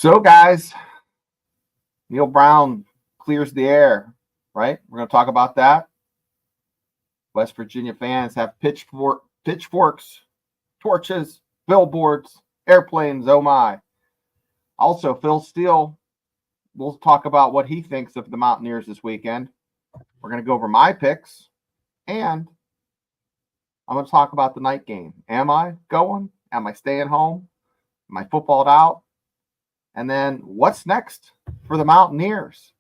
So, guys, Neal Brown clears the air, right? We're going to talk about that. West Virginia fans have pitchforks, torches, billboards, airplanes, oh my. Also, Phil Steele, we'll talk about what he thinks of the Mountaineers this weekend. We're going to go over my picks, and I'm going to talk about the night game. Am I going? Am I staying home? Am I footballed out? And then what's next for the Mountaineers?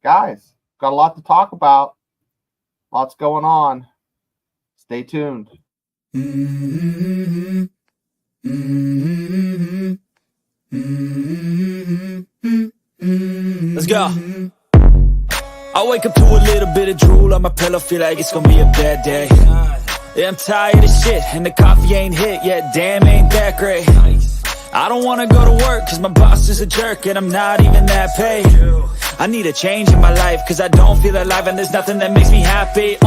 Guys, got a lot to talk about. Lots going on. Stay tuned. Let's go. I wake up to a little bit of drool on my pillow, feel like it's gonna be a bad day. Yeah, I'm tired of shit, and the coffee ain't hit yet, damn, ain't that great. I don't wanna go to work, cause my boss is a jerk, and I'm not even that paid. I need a change in my life, cause I don't feel alive, and there's nothing that makes me happy.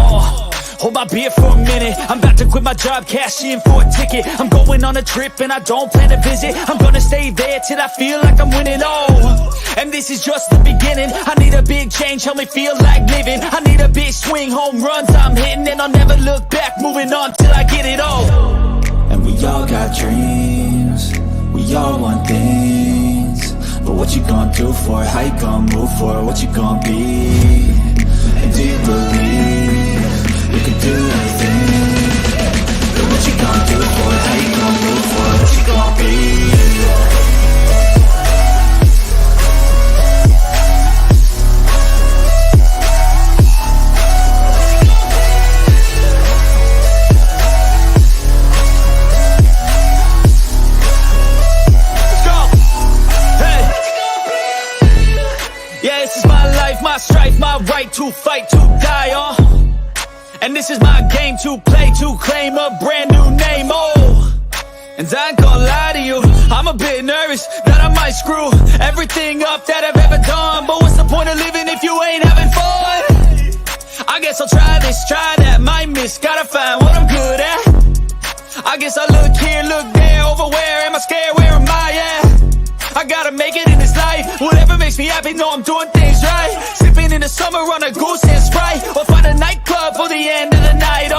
Hold my beer for a minute, I'm about to quit my job, cash in for a ticket. I'm going on a trip and I don't plan to visit. I'm gonna stay there till I feel like I'm winning, and this is just the beginning. I need a big change, help me feel like living. I need a big swing, home runs I'm hitting, and I'll never look back, moving on till I get it all. And we all got dreams, we all want things, but what you gonna do for it? How you gonna move for it? What you gonna be? And do you believe you can do anything? But what you gonna do for it? How you gonna move for it? What you gonna be? Yeah, this is my life, my strife, my right to fight, to die on. And this is my game to play, to claim a brand new name, And I ain't gonna lie to you, I'm a bit nervous that I might screw everything up that I've ever done. But what's the point of living if you ain't having fun? I guess I'll try this, try that, might miss, gotta find what I'm good at. I guess I look here, look there, over where am I scared, where am I at? I gotta make it in this life, whatever makes me happy, know I'm doing things right. Sipping in the summer on a goose and Sprite, or find a nightclub for the end of the night,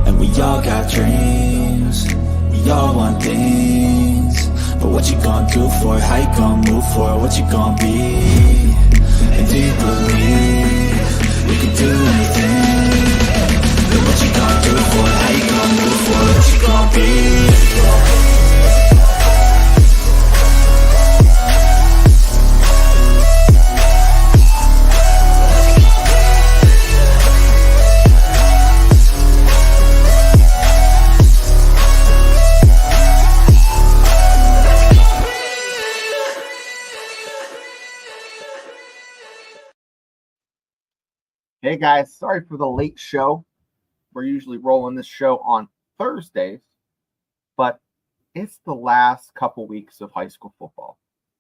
And we all got dreams, we all want things, but what you gonna do for it? How you gonna move for it? What you gonna be? And do you believe you can do anything? But what you gonna do for it? How you gonna move for it? What you gonna be? Hey guys, sorry for the late show. We're usually rolling this show on Thursdays, but it's the last couple weeks of high school football.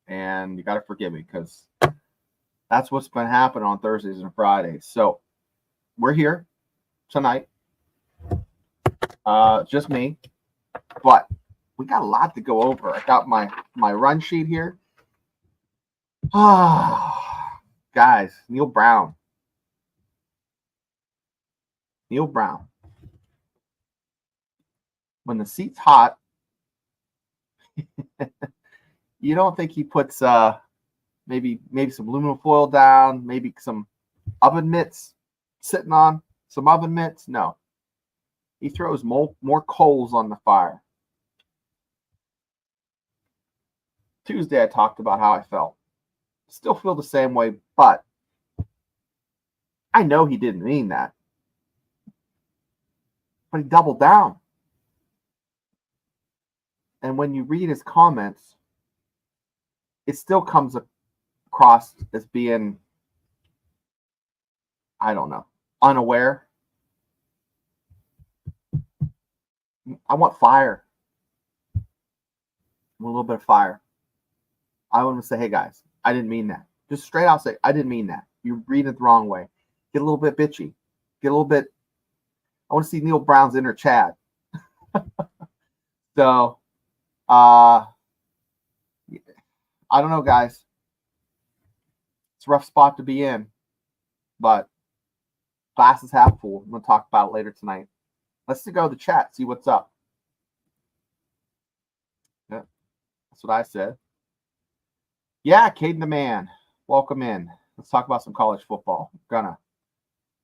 And you got to forgive me because that's what's been happening on Thursdays and Fridays. So we're here tonight. Just me. But we got a lot to go over. I got my run sheet here. Guys, Neal Brown. Neal Brown. When the seat's hot, you don't think he puts maybe some aluminum foil down, maybe some oven mitts sitting on some oven mitts? No. He throws more coals on the fire. Tuesday I talked about how I felt. Still feel the same way, but I know he didn't mean that. But he doubled down. And when you read his comments, it still comes across as being, I don't know, unaware. I want fire. I want a little bit of fire. I want to say, hey guys, I didn't mean that. Just straight out say, I didn't mean that. You read it the wrong way. Get a little bit bitchy. Get a little bit. I want to see Neal Brown's inner Chad. So, I don't know, guys. It's a rough spot to be in, but glass is half full. I'm going to talk about it later tonight. Let's go to the chat, see what's up. Yeah, that's what I said. Yeah, Caden the Man, welcome in. Let's talk about some college football. We're gonna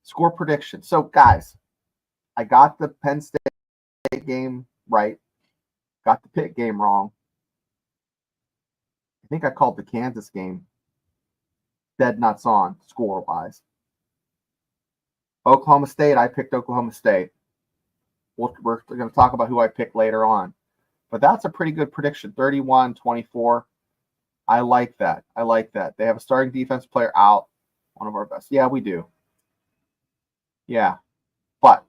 score prediction. So, guys, I got the Penn State game right. Got the Pitt game wrong. I think I called the Kansas game dead nuts on score-wise. Oklahoma State, I picked Oklahoma State. We're going to talk about who I picked later on. But that's a pretty good prediction, 31-24. I like that. I like that. They have a starting defense player out, one of our best. Yeah, we do. Yeah. But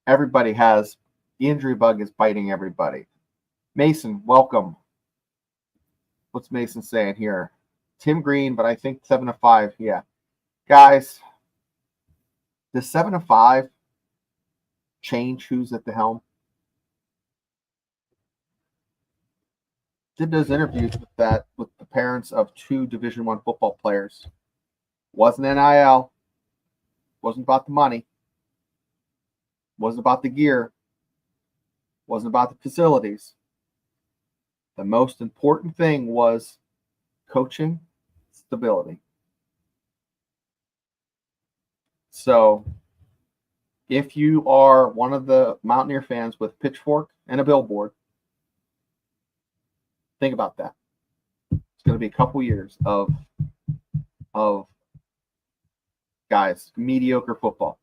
everybody has, the injury bug is biting everybody. Mason, welcome. What's Mason saying here? Tim Green, but I think 7-5. Yeah. Guys, does 7-5 change who's at the helm? Did those interviews with the parents of 2 Division I football players. Wasn't NIL. Wasn't about the money. Wasn't about the gear. Wasn't about the facilities. The most important thing was coaching stability. So if you are one of the Mountaineer fans with pitchfork and a billboard, think about that. It's going to be a couple years of guys, mediocre football.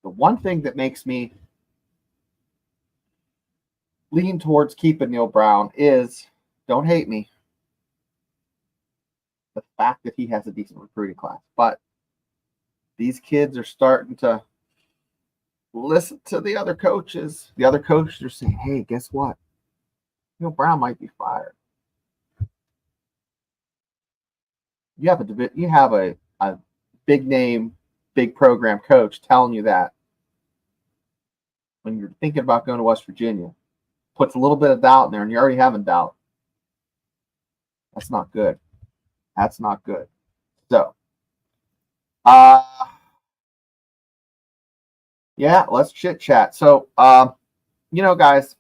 The one thing that makes me lean towards keeping Neal Brown is, don't hate me, the fact that he has a decent recruiting class. But these kids are starting to listen to the other coaches. The other coaches are saying, hey, guess what? Neal Brown might be fired. You have a big name, big program coach telling you that when you're thinking about going to West Virginia, puts a little bit of doubt in there, and you're already having doubt. That's not good. That's not good. So, yeah, let's chit chat. So, guys,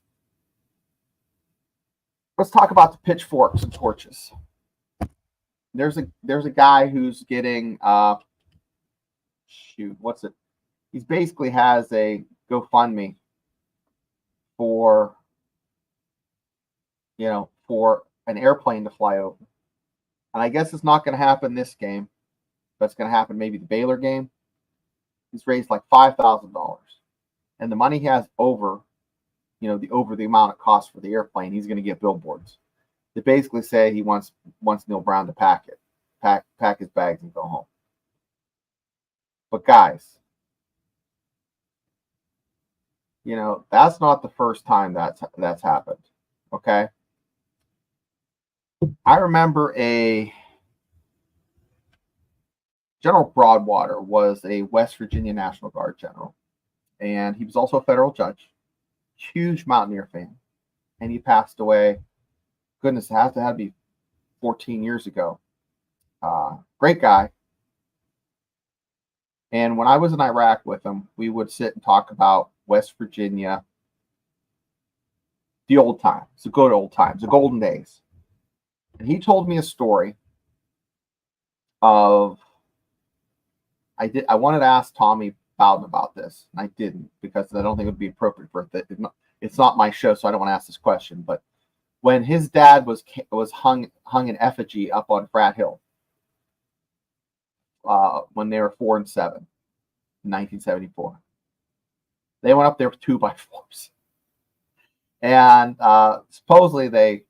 let's talk about the pitchforks and torches. There's a guy who's getting what's it? He's basically has a GoFundMe for an airplane to fly over. And I guess it's not going to happen this game, but it's going to happen maybe the Baylor game. He's raised like $5,000, and the money he has over the amount it costs for the airplane, he's going to get billboards. They basically say he wants Neal Brown to pack his bags and go home. But guys, that's not the first time that's happened. Okay. I remember General Broadwater was a West Virginia National Guard general, and he was also a federal judge, huge Mountaineer fan, and he passed away. Goodness, it had to be 14 years ago. Great guy. And when I was in Iraq with him, we would sit and talk about West Virginia, the old times, the good old times, the golden days. And he told me a story of, I wanted to ask Tommy Bowden about this, and I didn't, because I don't think it would be appropriate for it. It's not my show, so I don't want to ask this question. But when his dad was hung in effigy up on Frat Hill, when they were 4 and 7 in 1974, they went up there with 2x4s, and supposedly they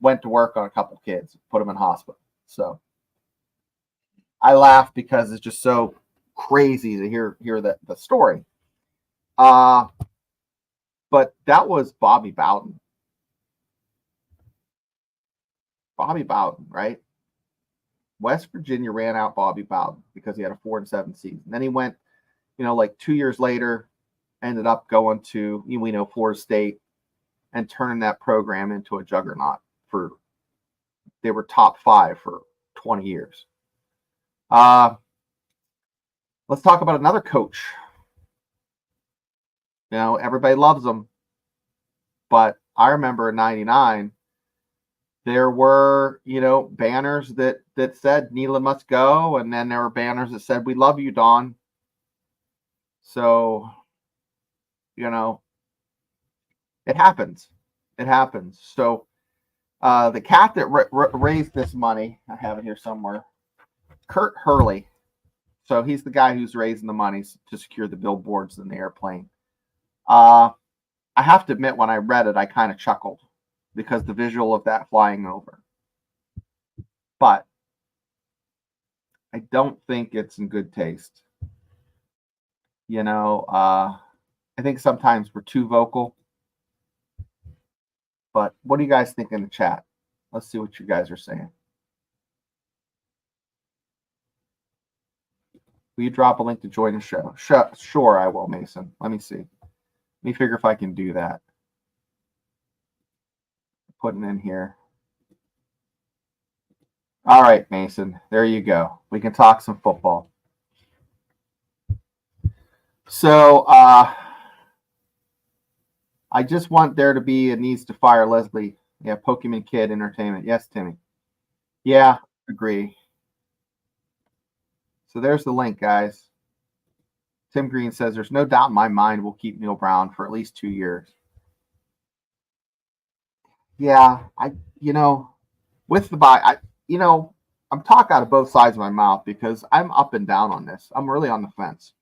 went to work on a couple kids, put them in hospital. So I laugh because it's just so crazy to hear the story. But that was Bobby Bowden. Bobby Bowden, right? West Virginia ran out Bobby Bowden because he had a 4 and 7 season. Then he went, like 2 years later, ended up going to, Florida State. and turning that program into a juggernaut. They were top 5 for 20 years. Let's talk about another coach. Everybody loves him, but I remember in '99 there were banners that said Neal must go, and then there were banners that said we love you, Don. So it happens. So the cat that raised this money, I have it here somewhere, Kurt Hurley. So he's the guy who's raising the money to secure the billboards and the airplane. I have to admit, when I read it, I kind of chuckled because the visual of that flying over. But I don't think it's in good taste. I think sometimes we're too vocal. But what do you guys think in the chat? Let's see what you guys are saying. Will you drop a link to join the show? Sure, I will, Mason. Let me see. Let me figure if I can do that. Putting in here. All right, Mason. There you go. We can talk some football. So, I just want there to be a needs to fire Leslie. Yeah, Pokemon Kid Entertainment. Yes, Timmy. Yeah, agree. So there's the link, guys. Tim Green says, there's no doubt in my mind we'll keep Neal Brown for at least 2 years. Yeah, with the buy, I'm talking out of both sides of my mouth because I'm up and down on this. I'm really on the fence.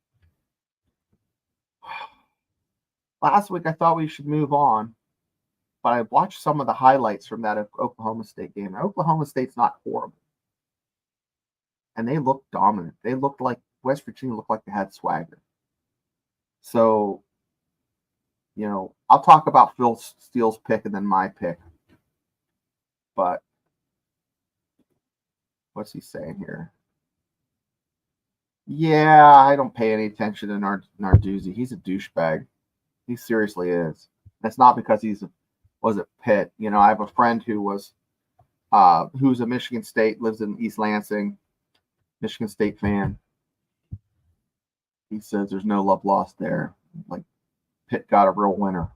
Last week, I thought we should move on, but I watched some of the highlights from that Oklahoma State game. Oklahoma State's not horrible. And they looked dominant. They looked like West Virginia looked like they had swagger. So, I'll talk about Phil Steele's pick and then my pick. But what's he saying here? Yeah, I don't pay any attention to Narduzzi. He's a douchebag. He seriously is. That's not because was at Pitt. I have a friend who's a Michigan State, lives in East Lansing, Michigan State fan. He says there's no love lost there. Like Pitt got a real winner.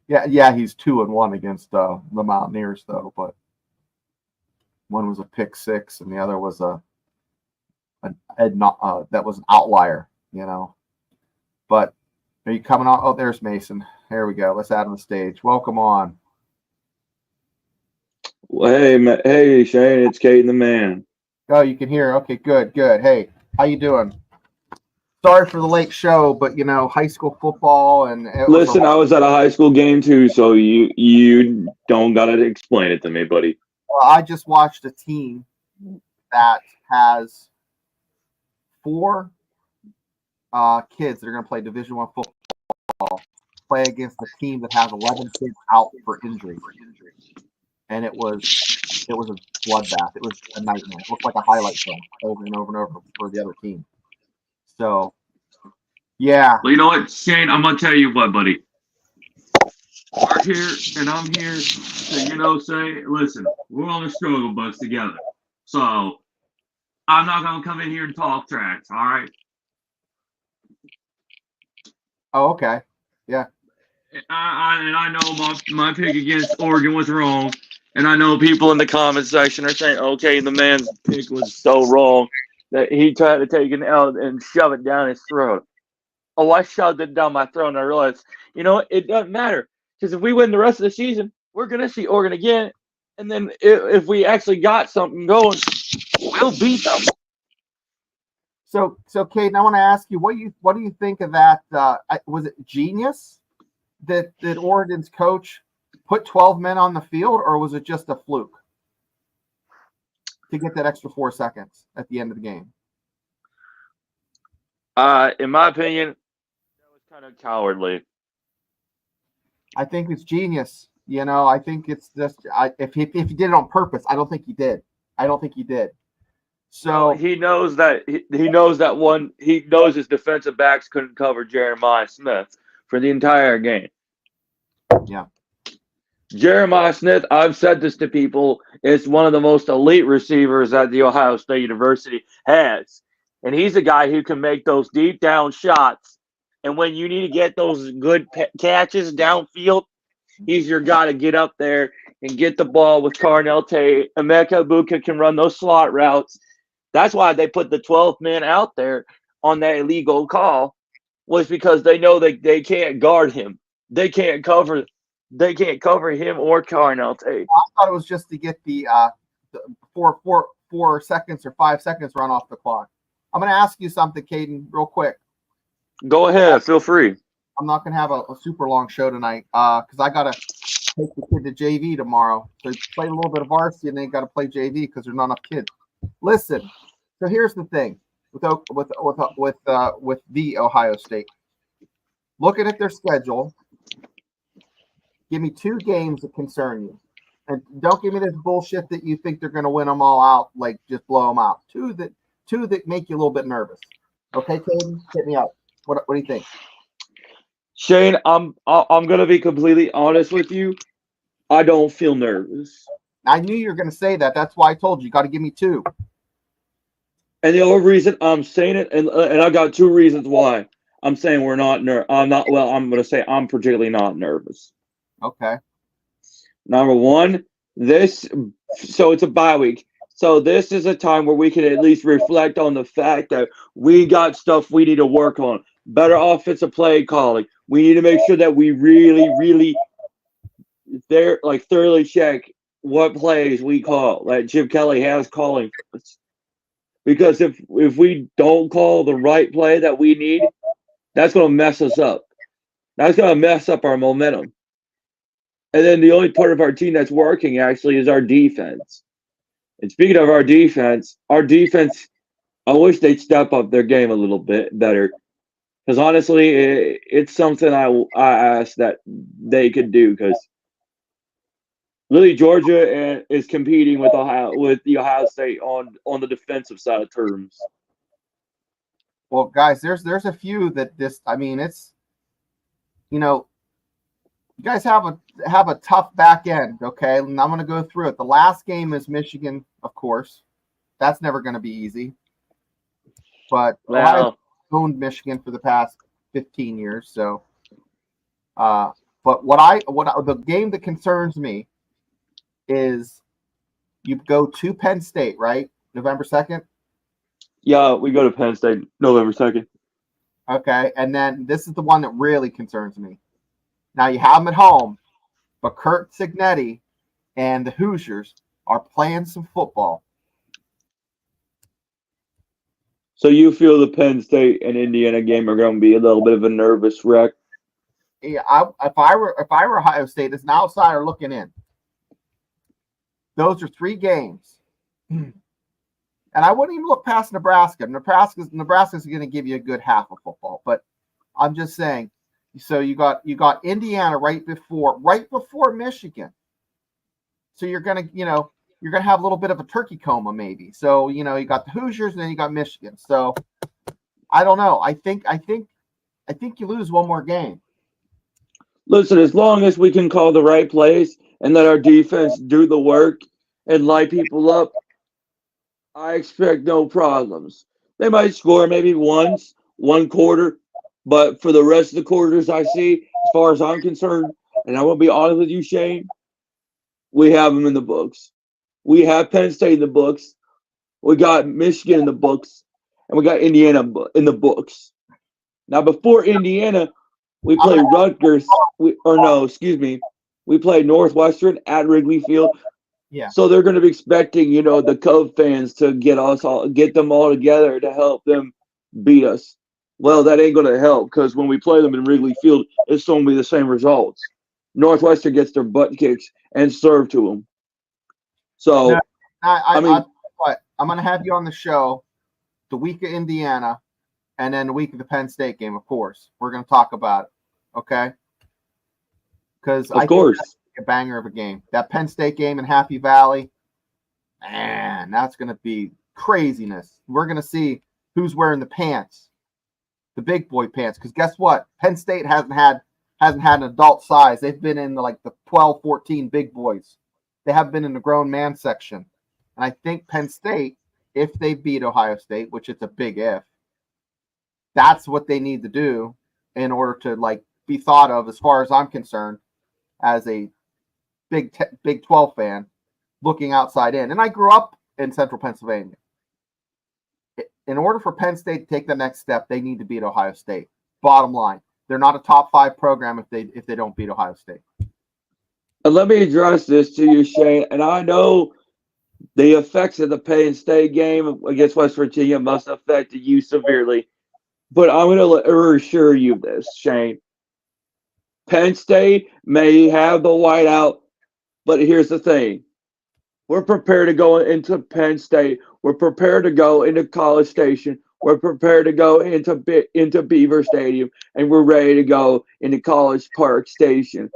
Yeah, he's 2-1 against the Mountaineers though, but one was a pick six and the other was that was an outlier, But are you coming on? Oh, there's Mason. There we go. Let's add him to the stage. Welcome on. Well, hey, Shane, it's Kate and the man. Oh, you can hear. Okay, good. Hey, how you doing? Sorry for the late show, but high school football and listen, I was at a high school game too, so you don't gotta explain it to me, buddy. Well, I just watched a team that has 4 kids that are going to play Division I football play against a team that has 11 kids out for injury. And it was a bloodbath. It was a nightmare. It looked like a highlight film over and over and over for the other team. So, yeah. Well, you know what, Shane? I'm gonna tell you what, buddy. We're here, and I'm here to, say, listen, we're on the struggle bus together. So, I'm not gonna come in here and talk tracks. All right. Oh, okay. Yeah. I know my pick against Oregon was wrong, and I know people in the comment section are saying, okay, the man's pick was so wrong that he tried to take an L and shove it down his throat. Oh, I shoved it down my throat, and I realized, it doesn't matter because if we win the rest of the season, we're gonna see Oregon again, and then if we actually got something going, we'll beat them. So, Kate, I want to ask you, what do you think of that? Was it genius that Oregon's coach put 12 men on the field, or was it just a fluke to get that extra 4 seconds at the end of the game? In my opinion, that was kind of cowardly. I think it's genius. I think it's just if he did it on purpose, I don't think he did. So he knows that he knows his defensive backs couldn't cover Jeremiah Smith for the entire game. Yeah. Jeremiah Smith, I've said this to people, is one of the most elite receivers that the Ohio State University has. And he's a guy who can make those deep down shots. And when you need to get those good catches downfield, he's your guy to get up there and get the ball with Carnell Tate. Emeka Ibuka can run those slot routes. That's why they put the 12th man out there on that illegal call, was because they know they can't guard him. They can't cover him or Carnell Tate. I thought it was just to get the 4 seconds or 5 seconds run off the clock. I'm going to ask you something, Caden, real quick. Go ahead, feel free. I'm not going to have a super long show tonight because I got to take the kid to JV tomorrow. So play a little bit of varsity and then got to play JV because there's not enough kids. Listen, so here's the thing with the Ohio State. Looking at their schedule, give me 2 games that concern you. And don't give me this bullshit that you think they're going to win them all out, like just blow them out. Two that make you a little bit nervous. Okay, Caden, hit me up. What do you think? Shane, I'm gonna be completely honest with you. I don't feel nervous. I knew you were going to say that. That's why I told you got to give me 2. And the only reason I'm saying it, and I got 2 reasons why I'm saying we're not I'm going to say I'm particularly not nervous. Okay. Number one, so it's a bye week. So this is a time where we can at least reflect on the fact that we got stuff we need to work on. Better offensive play calling. We need to make sure that we really thoroughly check what plays we call, like Jim Kelly has calling for us. Because if we don't call the right play that we need, that's going to mess us up. That's going to mess up our momentum. And then the only part of our team that's working actually is our defense. And speaking of our defense, I wish they'd step up their game a little bit better. Because honestly, it's something I ask that they could do. Because really, Georgia is competing with the Ohio State on the defensive side of terms. Well, guys, there's a few that this. I mean, it's you guys have a tough back end, okay? And I'm going to go through it. The last game is Michigan, of course. That's never going to be easy. But Ohio owned Michigan for the past 15 years, so. But the game that concerns me is you go to Penn State, right? November 2nd? Yeah, we go to Penn State November 2nd. Okay, and then this is the one that really concerns me. Now you have them at home, but Kurt Cignetti and the Hoosiers are playing some football. So you feel the Penn State and Indiana game are going to be a little bit of a nervous wreck? Yeah, if I were Ohio State, as an outsider looking in, those are 3 games, and I wouldn't even look past Nebraska. Nebraska's going to give you a good half of football, but I'm just saying. So you got Indiana right before Michigan. So you're gonna have a little bit of a turkey coma maybe. So you got the Hoosiers and then you got Michigan. So I don't know. I think you lose one more game. Listen, as long as we can call the right plays and let our defense do the work and light people up, I expect no problems. They might score maybe one quarter. But for the rest of the quarters I see, as far as I'm concerned, and I will be honest with you, Shane, we have them in the books. We have Penn State in the books. We got Michigan in the books. And we got Indiana in the books. Now, before Indiana, we play Rutgers. We play Northwestern at Wrigley Field. Yeah. So they're going to be expecting, the Cub fans to get them all together to help them beat us. Well, that ain't going to help because when we play them in Wrigley Field, it's going to be the same results. Northwestern gets their butt kicks and served to them. So, I'm going to have you on the show the week of Indiana and then the week of the Penn State game, of course. We're going to talk about it, okay? Because I think that's a banger of a game. That Penn State game in Happy Valley, man, that's going to be craziness. We're going to see who's wearing the pants. The big boy pants, because guess what? Penn State hasn't had hasn't had an adult size. They've been in like the 12, 14 big boys. They have been in the grown man section. And I think Penn State, if they beat Ohio State, which it's a big if, that's what they need to do in order to like be thought of, as far as I'm concerned, as a Big 12 fan looking outside in. And I grew up in Central Pennsylvania. In order for Penn State to take the next step, they need to beat Ohio State. Bottom line, they're not a top 5 program if they don't beat Ohio State. And let me address this to you, Shane. And I know the effects of the Penn State game against West Virginia must have affected you severely. But I'm going to reassure you of this, Shane. Penn State may have the whiteout, but here's the thing. We're prepared to go into Penn State. We're prepared to go into College Station. We're prepared to go into Beaver Stadium, and we're ready to go into College Park Station.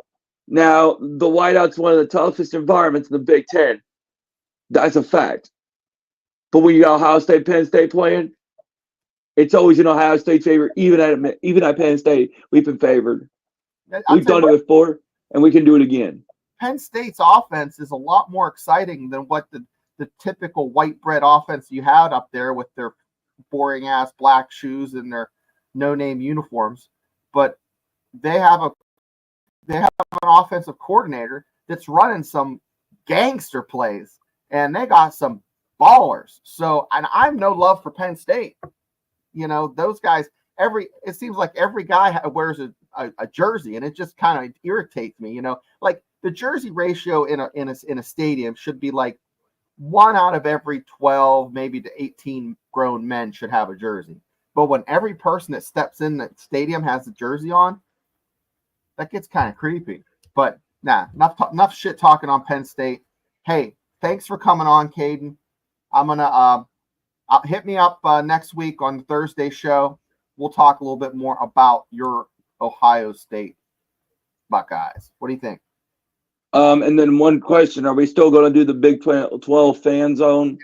Now, the whiteout's one of the toughest environments in the Big Ten. That's a fact. But when you got Ohio State, Penn State playing, it's always an Ohio State favor. Even at Penn State, we've been favored. We've done it before, and we can do it again. Penn State's offense is a lot more exciting than what the typical white bread offense you had up there with their boring ass black shoes and their no name uniforms. But they have an offensive coordinator that's running some gangster plays, and they got some ballers. So, and I'm no love for Penn State. You know, those guys, it seems like every guy wears a jersey, and it just kind of irritates me, you know, like the jersey ratio in a stadium should be like 1 out of every 12, maybe to 18 grown men should have a jersey. But when every person that steps in the stadium has a jersey on, that gets kind of creepy. But nah, enough shit talking on Penn State. Hey, thanks for coming on, Caden. I'm gonna hit me up next week on the Thursday show. We'll talk a little bit more about your Ohio State Buckeyes. What do you think? And then one question: are we still going to do the Big 12 fan zone?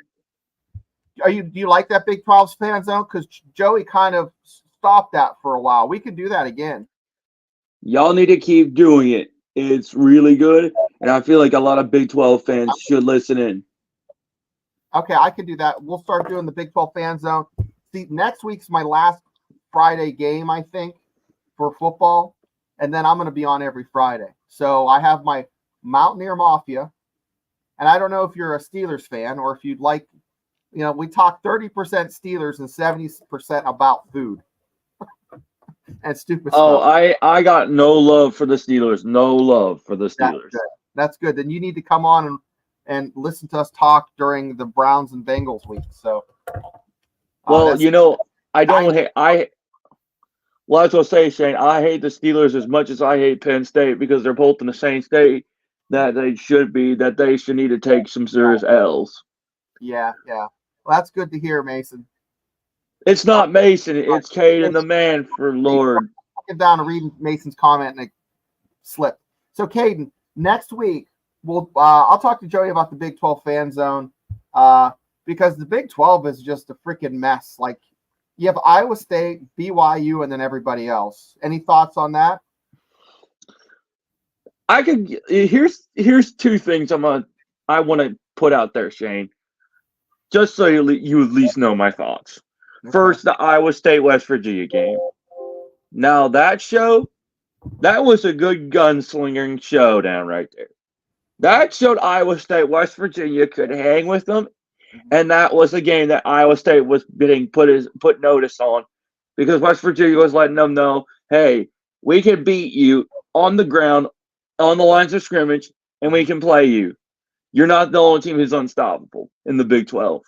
Do you like that Big 12 fan zone? Because Joey kind of stopped that for a while. We can do that again. Y'all need to keep doing it. It's really good, and I feel like a lot of Big 12 fans should listen in. Okay, I can do that. We'll start doing the Big 12 fan zone. See, next week's my last Friday game, I think, for football, and then I'm going to be on every Friday. So I have my Mountaineer Mafia, and I don't know if you're a Steelers fan or if you'd like, you know, we talk 30% Steelers and 70% about food and stupid stuff. Oh, I got no love for the Steelers. No love for the Steelers. That's good. Then you need to come on and listen to us talk during the Browns and Bengals week. So, well, you know, I don't hate. Well, that's what I say, Shane. I hate the Steelers as much as I hate Penn State because they're both in the same state that they should need to take some serious L's. Yeah. Well, that's good to hear, Mason. It's not Mason. It's Caden the man, for Lord. I'll get down to reading Mason's comment and it slipped. So, Caden, next week, I'll talk to Joey about the Big 12 fan zone because the Big 12 is just a freaking mess. Like, you have Iowa State, BYU, and then everybody else. Any thoughts on that? Here's two things I want to put out there, Shane, just so you at least know my thoughts. Okay. First, the Iowa State West Virginia game. Now that was a good gunslinging showdown right there. That showed Iowa State West Virginia could hang with them. And that was a game that Iowa State was getting put notice on because West Virginia was letting them know, hey, we can beat you on the ground, on the lines of scrimmage, and we can play you. You're not the only team who's unstoppable in the Big 12.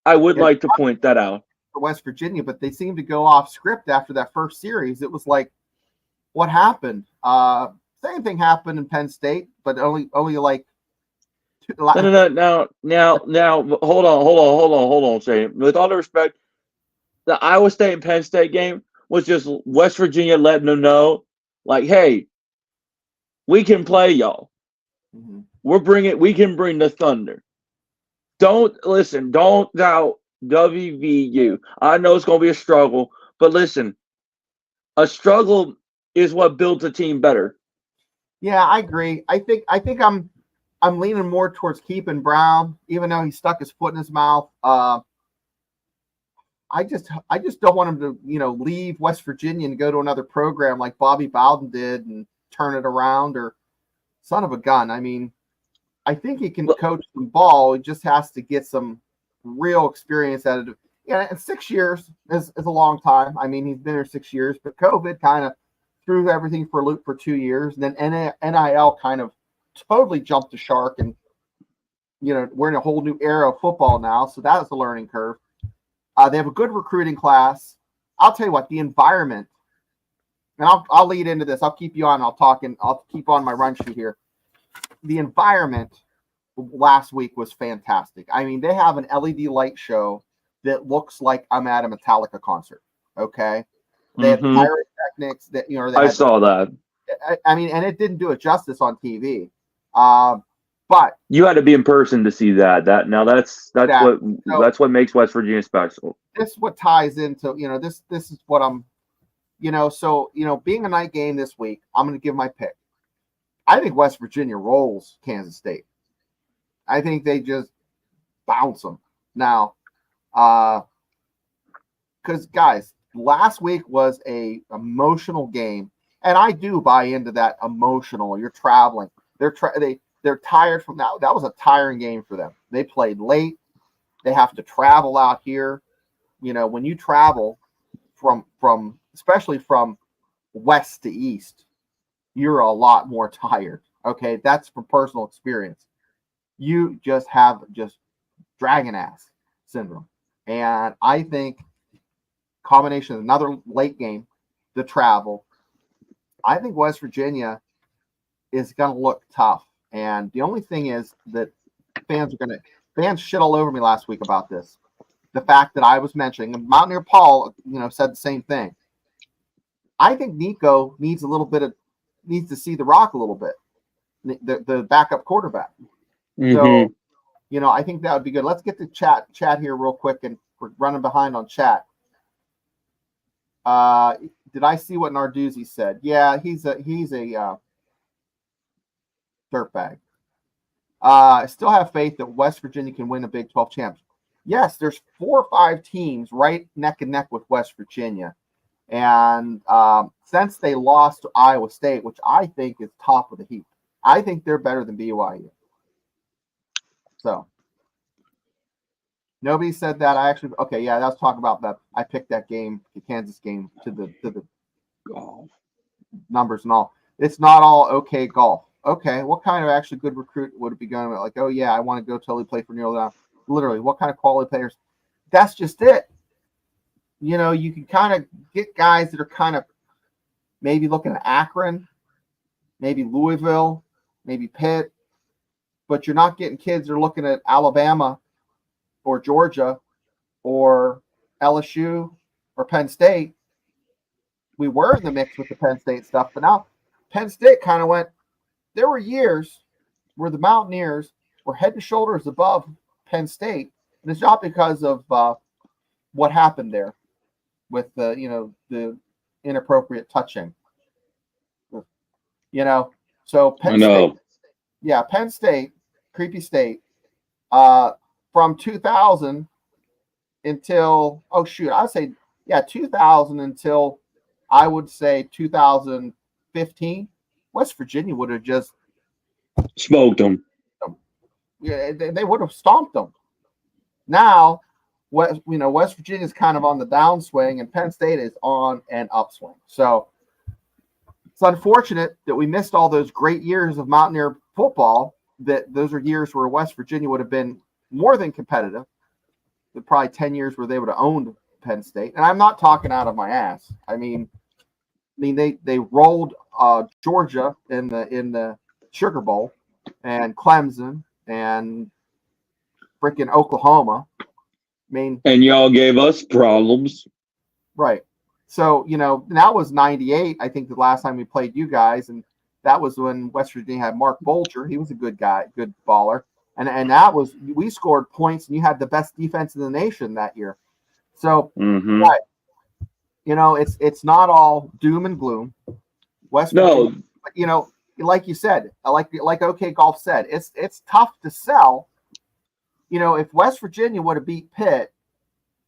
I would like to point that out. For West Virginia, but they seemed to go off script after that first series. It was like, what happened? Same thing happened in Penn State, but only like. No. Now, hold on, Shane. With all due respect, the Iowa State and Penn State game was just West Virginia letting them know, like, hey, we can play y'all. Mm-hmm. We can bring the thunder. Don't doubt WVU. I know it's going to be a struggle, but listen, a struggle is what builds a team better. Yeah, I agree. I think I'm leaning more towards keeping Brown, even though he stuck his foot in his mouth. I just don't want him to, leave West Virginia and go to another program like Bobby Bowden did and turn it around, or son of a gun. I mean, I think he can coach some ball. He just has to get some real experience out of it. Yeah, and 6 years is a long time. I mean, he's been here 6 years, but COVID kind of threw everything for a loop for 2 years. And then NIL kind of totally jumped the shark, and we're in a whole new era of football now. So that is a learning curve. They have a good recruiting class. I'll tell you what, the environment, and I'll lead into this. I'll keep you on. I'll keep on my run sheet here. The environment last week was fantastic. I mean, they have an LED light show that looks like I'm at a Metallica concert. Okay, they have pyrotechnics that I saw that. I mean, and it didn't do it justice on TV. But you had to be in person to see that. That's what makes West Virginia special. This is what ties into this is what I'm so being a night game this week. I'm going to give my pick. I think West Virginia rolls Kansas State. I think they just bounce them now. Because guys, last week was a emotional game, and I do buy into that emotional. You're traveling. They're tired from that. That was a tiring game for them. They played late. They have to travel out here. When you travel from especially from west to east, you're a lot more tired. Okay, that's from personal experience. You just have dragon ass syndrome, and I think combination of another late game, the travel. I think West Virginia is going to look tough. And the only thing is that fans shit all over me last week about this. The fact that I was mentioning, and Mountaineer Paul, said the same thing. I think Nico needs to see the rock a little bit, the backup quarterback. So, I think that would be good. Let's get to chat here real quick, and we're running behind on chat. Did I see what Narduzzi said? Yeah, he's a dirtbag. I still have faith that West Virginia can win a Big 12 championship. Yes, there's 4 or 5 teams right neck and neck with West Virginia. And since they lost to Iowa State, which I think is top of the heap, I think they're better than BYU. So nobody said that. I was talking about that. I picked that game, the Kansas game, to the numbers and all. It's not all okay golf. Okay, what kind of actually good recruit would it be going with? Like, oh yeah, I want to go totally play for Neal. Literally, what kind of quality players? That's just it. You can kind of get guys that are kind of maybe looking at Akron, maybe Louisville, maybe Pitt, but you're not getting kids that are looking at Alabama or Georgia or LSU or Penn State. We were in the mix with the Penn State stuff, but now Penn State kind of went. There were years where the Mountaineers were head and shoulders above Penn State, and it's not because of what happened there with the inappropriate touching. So Penn State, Penn State, creepy state, from 2000 until 2000 until I would say 2015. West Virginia would have just smoked them. Yeah, they would have stomped them. Now, West Virginia is kind of on the downswing, and Penn State is on an upswing. So it's unfortunate that we missed all those great years of Mountaineer football. That those are years where West Virginia would have been more than competitive. Probably 10 years where they would have owned Penn State, and I'm not talking out of my ass. I mean they rolled Georgia in the Sugar Bowl, and Clemson, and freaking Oklahoma. And y'all gave us problems, right? So that was '98. I think the last time we played you guys, and that was when West Virginia had Mark Bolger. He was a good guy, good baller, and that was we scored points, and you had the best defense in the nation that year. So, right. It's not all doom and gloom. West No, Virginia, you know, like you said, like OK Golf said, it's tough to sell. You know, if West Virginia would have beat Pitt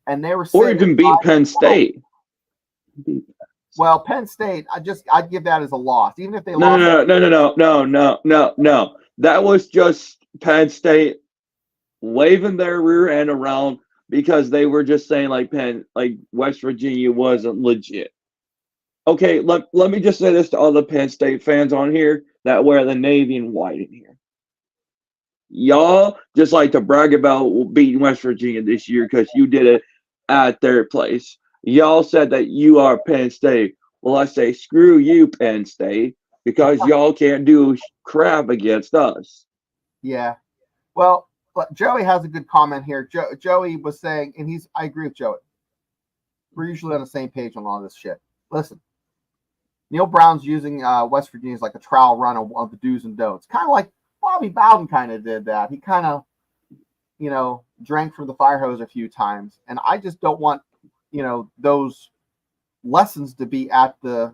and they were or sitting even beat Penn State. well, Penn State, I'd give that as a loss, even if they No, lost. no. That was just Penn State waving their rear end around because they were just saying like West Virginia wasn't legit. Okay, let me just say this to all the Penn State fans on here that wear the navy and white in here. Y'all just like to brag about beating West Virginia this year because you did it at their place. Y'all said that you are Penn State. Well, I say screw you, Penn State, because y'all can't do crap against us. Yeah. Well, Joey has a good comment here. Joey was saying, and I agree with Joey. We're usually on the same page on all this shit. Listen, Neal Brown's using West Virginia as like a trial run of the do's and don'ts. Kind of like Bobby Bowden kind of did that. He kind of, you know, drank from the fire hose a few times. And I just don't want, you know, those lessons to be at the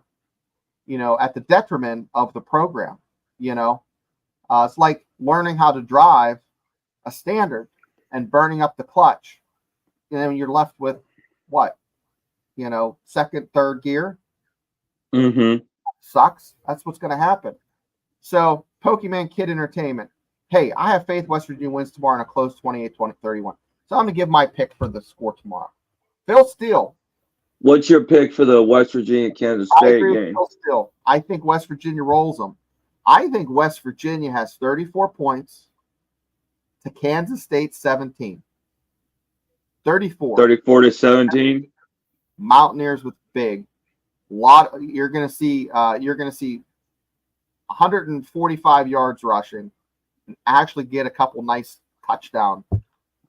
detriment of the program. You know, it's like learning how to drive a standard and burning up the clutch. And then you're left with what? You know, second, third gear. Mm-hmm. Sucks. That's what's going to happen. So, Pokemon Kid Entertainment. Hey, I have faith West Virginia wins tomorrow in a close 28-31. So I'm going to give my pick for the score tomorrow. Phil Steele. What's your pick for the West Virginia-Kansas State game? Phil Steele. I think West Virginia rolls them. I think West Virginia has 34 points to Kansas State 17. 34. 34-17. Mountaineers with big. You're going to see 145 yards rushing and actually get a couple nice touchdown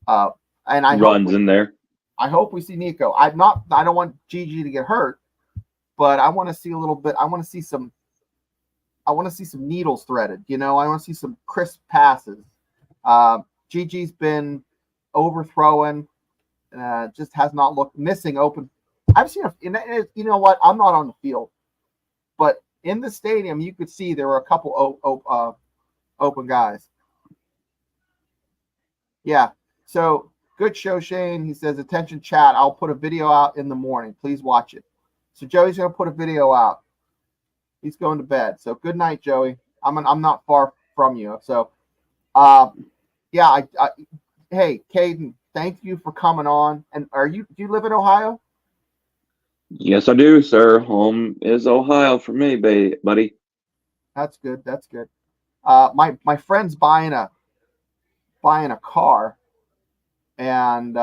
and I runs in there. I hope we see Nico. I don't want Gigi to get hurt, but I want to see a little bit. I want to see some needles threaded, you know. I want to see some crisp passes. Gigi's been overthrowing, just has not looked missing open. I've seen you know what? I'm not on the field, but in the stadium, you could see there were a couple open guys. Yeah. So good show, Shane. He says, attention chat. I'll put a video out in the morning. Please watch it. So Joey's going to put a video out. He's going to bed. So good night, Joey. I'm not far from you. So, yeah. Hey, Caden, thank you for coming on. And do you live in Ohio? Yes, I do, sir. Home is Ohio for me, buddy. That's good. That's good. My friend's buying a car, and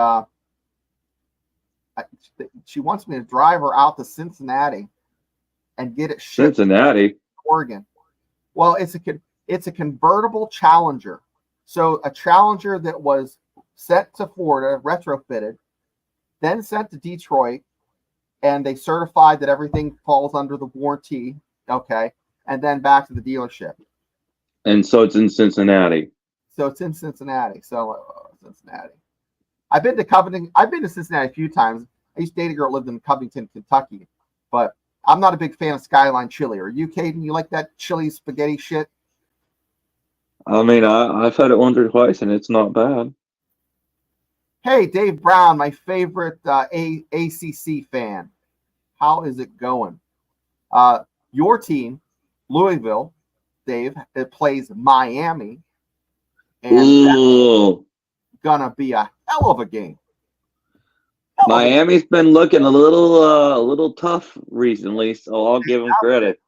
she wants me to drive her out to Cincinnati and get it shipped Cincinnati, to Oregon. Well, it's a convertible Challenger, so a Challenger that was sent to Florida, retrofitted, then sent to Detroit. And they certified that everything falls under the warranty, okay, and then back to the dealership. And so it's in Cincinnati. Cincinnati. I've been to Covington. I've been to Cincinnati a few times. I used to date a girl that lived in Covington, Kentucky, but I'm not a big fan of Skyline chili. Are you, Caden? You like that chili spaghetti shit? I mean, I've had it once or twice, and it's not bad. Hey, Dave Brown, my favorite ACC fan. How is it going? Your team, Louisville, Dave, it plays Miami. And that's gonna be a hell of a game. Miami's been looking a little tough recently, so I'll give them credit.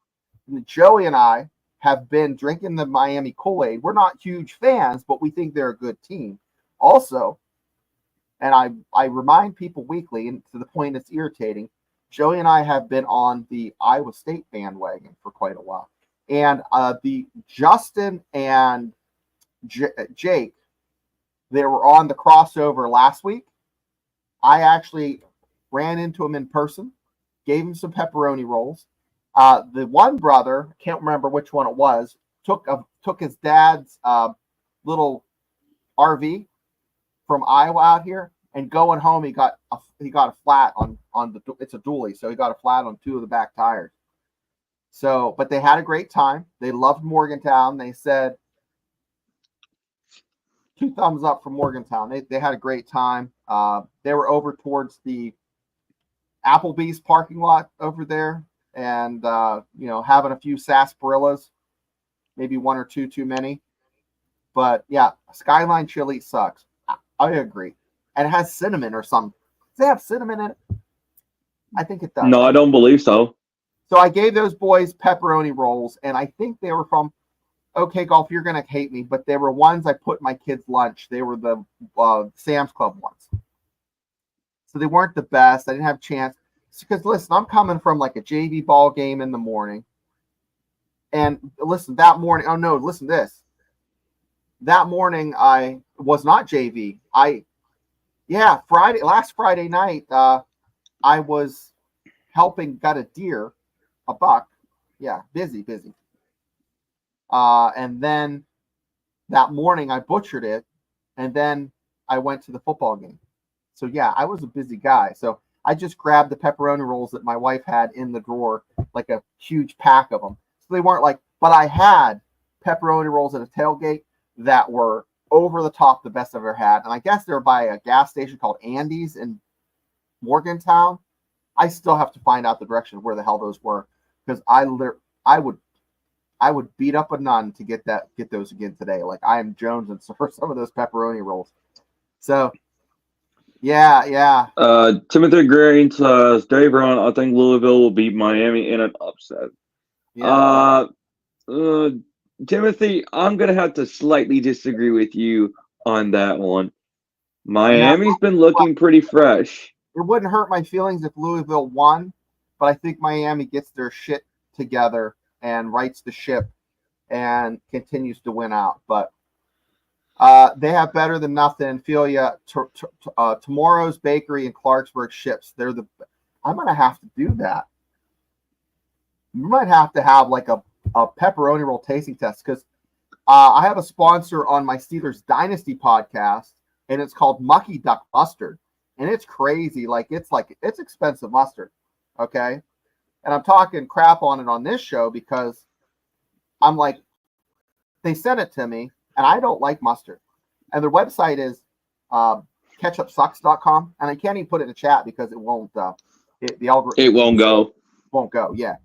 Joey and I have been drinking the Miami Kool-Aid. We're not huge fans, but we think they're a good team. Also, and I remind people weekly, and to the point it's irritating, Joey and I have been on the Iowa State bandwagon for quite a while. And the Justin and Jake, they were on the crossover last week. I actually ran into him in person, gave him some pepperoni rolls. The one brother, can't remember which one it was, took his dad's little RV from Iowa out here, and going home he got a flat on the, it's a dually, so he got a flat on two of the back tires. So, but they had a great time. They loved Morgantown. They said 2 thumbs up for Morgantown. They had a great time. They were over towards the Applebee's parking lot over there, and having a few sarsaparillas, maybe 1 or 2 too many. But yeah, Skyline chili sucks. I agree. And it has cinnamon or something. Does it have cinnamon in it? I think it does. No, I don't believe so. So I gave those boys pepperoni rolls, and I think they were from OK Golf. You're going to hate me, but they were ones I put in my kids' lunch. They were the Sam's Club ones. So they weren't the best. I didn't have a chance. Because, listen, I'm coming from like a JV ball game in the morning. And listen, that morning, oh no, listen to this. That morning I was not JV. Last Friday night, I was helping gut a deer, a buck. Yeah, busy. And then that morning I butchered it, and then I went to the football game. So yeah, I was a busy guy. So I just grabbed the pepperoni rolls that my wife had in the drawer, like a huge pack of them. So they weren't like, but I had pepperoni rolls at a tailgate that were over the top, the best I've ever had. And I guess they're by a gas station called Andy's in Morgantown. I still have to find out the direction of where the hell those were, because I would beat up a nun to get those again today. Like I am jonesing for some of those pepperoni rolls. So yeah. Timothy Green says, Dave Brown, I think Louisville will beat Miami in an upset. Yeah. Timothy, I'm going to have to slightly disagree with you on that one. Miami's been looking pretty fresh. It wouldn't hurt my feelings if Louisville won, but I think Miami gets their shit together and rights the ship and continues to win out. But they have better than nothing. Philia, Tomorrow's Bakery in Clarksburg ships. I'm going to have to do that. We might have to have like a pepperoni roll tasting test, because I have a sponsor on my Steelers Dynasty podcast, and it's called Mucky Duck Mustard, and it's crazy. It's expensive mustard, okay? And I'm talking crap on it on this show because I'm like, they sent it to me, and I don't like mustard. And their website is ketchupsucks.com, and I can't even put it in the chat because it won't. The algorithm. It won't go. Won't go. Yeah.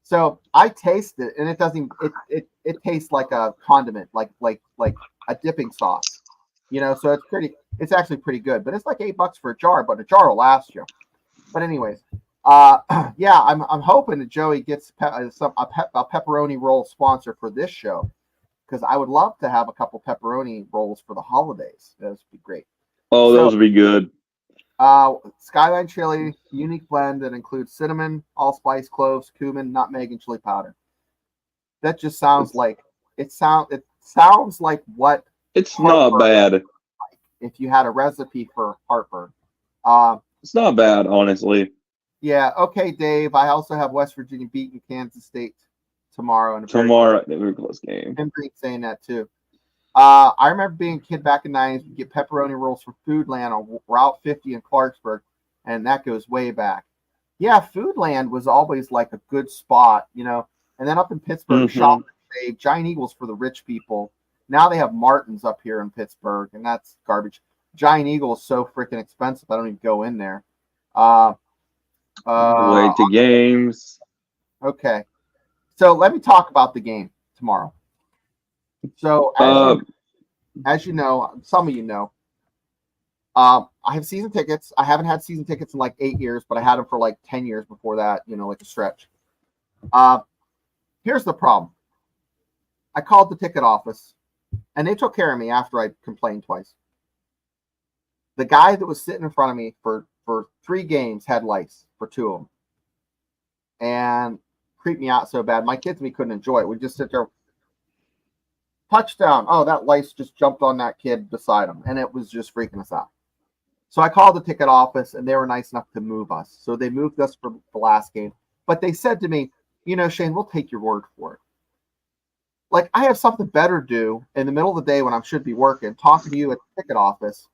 So I taste it, and it doesn't. It tastes like a condiment, like a dipping sauce, So it's actually pretty good, but it's like $8 for a jar. But a jar will last you. But anyways, yeah, I'm hoping that Joey gets a pepperoni roll sponsor for this show, because I would love to have a couple pepperoni rolls for the holidays. That would be great. Oh, those would be good. Skyline chili, unique blend that includes cinnamon, allspice, cloves, cumin, nutmeg, and chili powder. That just sounds like it sounds like what it's not bad. If you had a recipe for heartburn. It's not bad, honestly. Yeah. Okay, Dave. I also have West Virginia beating Kansas State tomorrow. Tomorrow, a very close game. I'm saying that too. I remember being a kid back in the 90s. We get pepperoni rolls from Foodland on Route 50 in Clarksburg, and that goes way back. Yeah, Foodland was always like a good spot, And then up in Pittsburgh, Shop Save, Giant Eagles for the rich people. Now they have Martin's up here in Pittsburgh, and that's garbage. Giant Eagle is so freaking expensive. I don't even go in there. Way to games. Okay. So let me talk about the game tomorrow. So as you know, some of you know, I have season tickets. I haven't had season tickets in like 8 years, but I had them for like 10 years before that, like a stretch. Here's the problem. I called the ticket office, and they took care of me after I complained twice. The guy that was sitting in front of me for 3 games had lice for 2 of them, and creeped me out so bad. My kids and me couldn't enjoy it. We just sit there. Touchdown. Oh, that lice just jumped on that kid beside him, and it was just freaking us out. So I called the ticket office, and they were nice enough to move us. So they moved us for the last game. But they said to me, Shane, we'll take your word for it. Like, I have something better to do in the middle of the day when I should be working, talking to you at the ticket office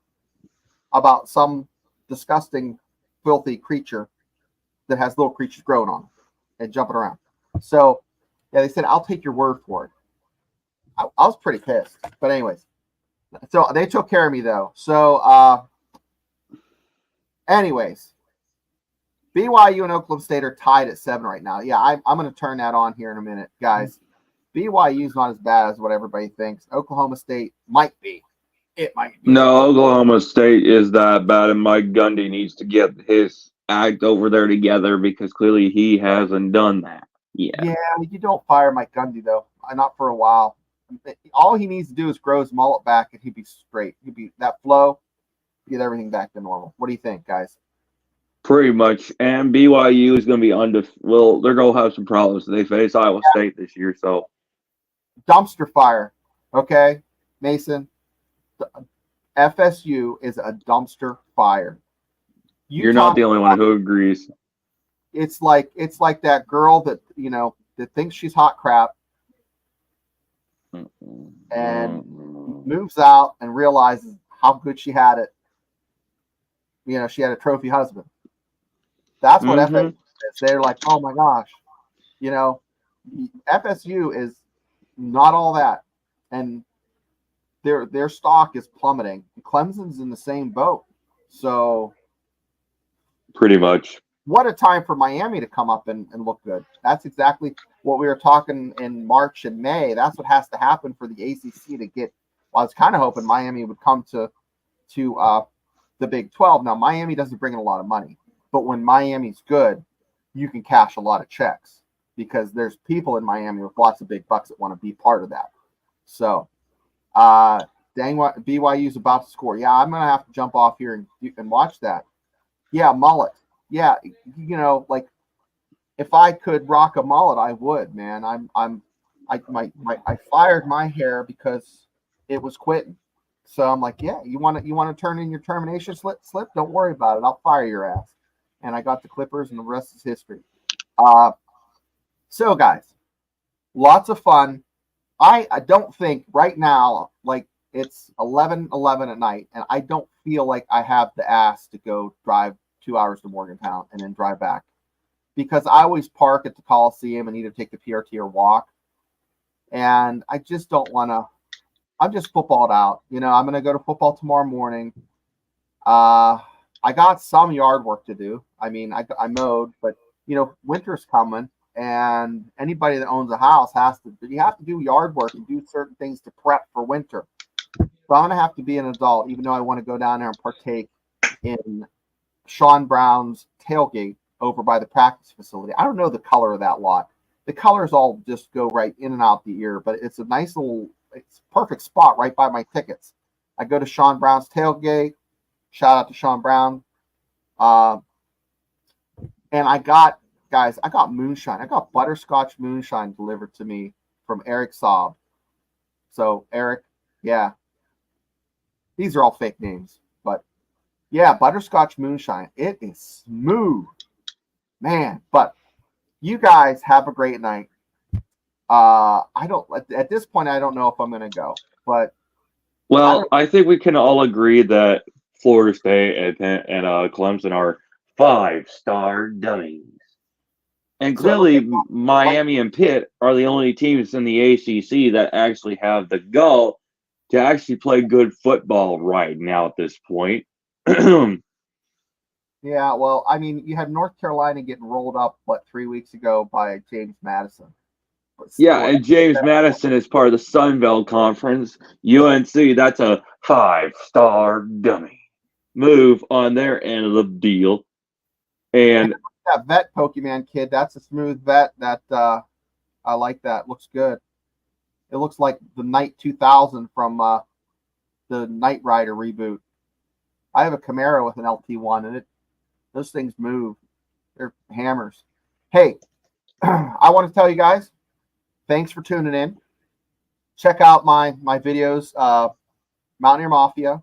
about some disgusting, filthy creature that has little creatures growing on it and jumping around. So Yeah, they said, I'll take your word for it. I was pretty pissed. But anyways, so they took care of me, though. So, anyways, BYU and Oklahoma State are tied at 7 right now. Yeah, I'm going to turn that on here in a minute, guys. BYU is not as bad as what everybody thinks. Oklahoma State might be. It might be. No, Oklahoma State is that bad, and Mike Gundy needs to get his act over there together because clearly he hasn't done that yet. Yeah, you don't fire Mike Gundy, though. Not for a while. All he needs to do is grow his mullet back, and he'd be straight. He'd be that flow, get everything back to normal. What do you think, guys? Pretty much. And BYU is going to be well, they're going to have some problems. They face Iowa State this year, so. Dumpster fire, okay, Mason? FSU is a dumpster fire. You're not the only one who agrees. It's like that girl that that thinks she's hot crap and moves out and realizes how good she had it. She had a trophy husband. That's what FSU is. They're like, oh my gosh, FSU is not all that, and their stock is plummeting. Clemson's in the same boat. So pretty much. What a time for Miami to come up and look good. That's exactly what we were talking in March and May. That's what has to happen for the ACC to get. Well, I was kind of hoping Miami would come to the Big 12. Now, Miami doesn't bring in a lot of money, but when Miami's good, you can cash a lot of checks because there's people in Miami with lots of big bucks that want to be part of that. So, dang, what BYU's about to score. Yeah, I'm gonna have to jump off here and watch that. Yeah, mullet. Yeah, like if I could rock a mullet, I would, man. I fired my hair because it was quitting. So I'm like, yeah, you want to turn in your termination slip? Don't worry about it. I'll fire your ass. And I got the clippers, and the rest is history. So guys, lots of fun. I don't think right now, like it's 11:11 at night, and I don't feel like I have the ass to go drive 2 hours to Morgantown and then drive back, because I always park at the Coliseum and either take the PRT or walk, and I just don't want to. I'm just footballed out. I'm going to go to football tomorrow morning. I got some yard work to do. I mean, I mowed, but winter's coming, and anybody that owns a house you have to do yard work and do certain things to prep for winter. So I'm going to have to be an adult, even though I want to go down there and partake in Sean Brown's tailgate over by the practice facility. I don't know the color of that lot. The colors all just go right in and out the ear, but it's a nice little, it's a perfect spot right by my tickets. I go to Sean Brown's tailgate. Shout out to Sean Brown. And I got moonshine. I got butterscotch moonshine delivered to me from Eric Saab. So Eric, yeah. These are all fake names, but yeah, butterscotch moonshine. It is smooth, man. But you guys have a great night. At this point, I don't know if I'm going to go, but. Well, I think we can all agree that Florida State and Clemson are 5-star dummies. And clearly, Miami and Pitt are the only teams in the ACC that actually have the gall to actually play good football right now at this point. Yeah, well, I mean, you had North Carolina getting rolled up, 3 weeks ago by James Madison. Yeah, and James Madison is part of the Sun Belt Conference. UNC, that's a 5-star dummy move on their end of the deal. And that vet Pokemon kid, that's a smooth vet. That I like that. Looks good. It looks like the Knight 2000 from the Knight Rider reboot. I have a Camaro with an LT1, and those things move. They're hammers. Hey, I want to tell you guys, thanks for tuning in. Check out my videos, Mountaineer Mafia.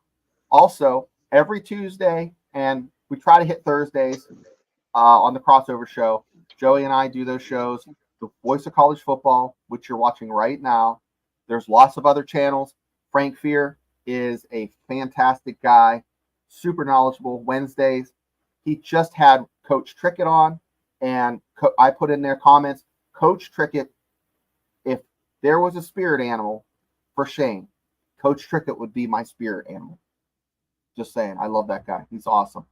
Also, every Tuesday, and we try to hit Thursdays on the Crossover Show. Joey and I do those shows. The Voice of College Football, which you're watching right now. There's lots of other channels. Frank Fear is a fantastic guy, super knowledgeable. Wednesdays, he just had Coach Trickett on, and I put in their comments. Coach Trickett there was a spirit animal for Shane, Coach Trickett would be my spirit animal. Just saying. I love that guy. He's awesome.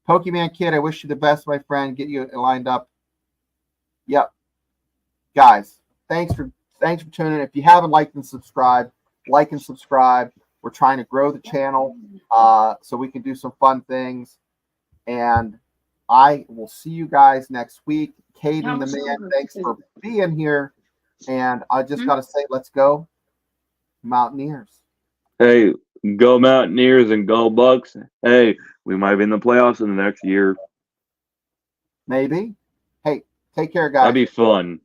Pokemon Kid, I wish you the best, my friend. Get you lined up. Yep. Guys, thanks for tuning in. If you haven't liked and subscribed, like and subscribe. We're trying to grow the channel so we can do some fun things. And I will see you guys next week. Caden the man, thanks for being here. And I just got to say, let's go Mountaineers. Hey, go Mountaineers and go Bucks. Hey, we might be in the playoffs in the next year. Maybe. Hey, take care, guys. That'd be fun.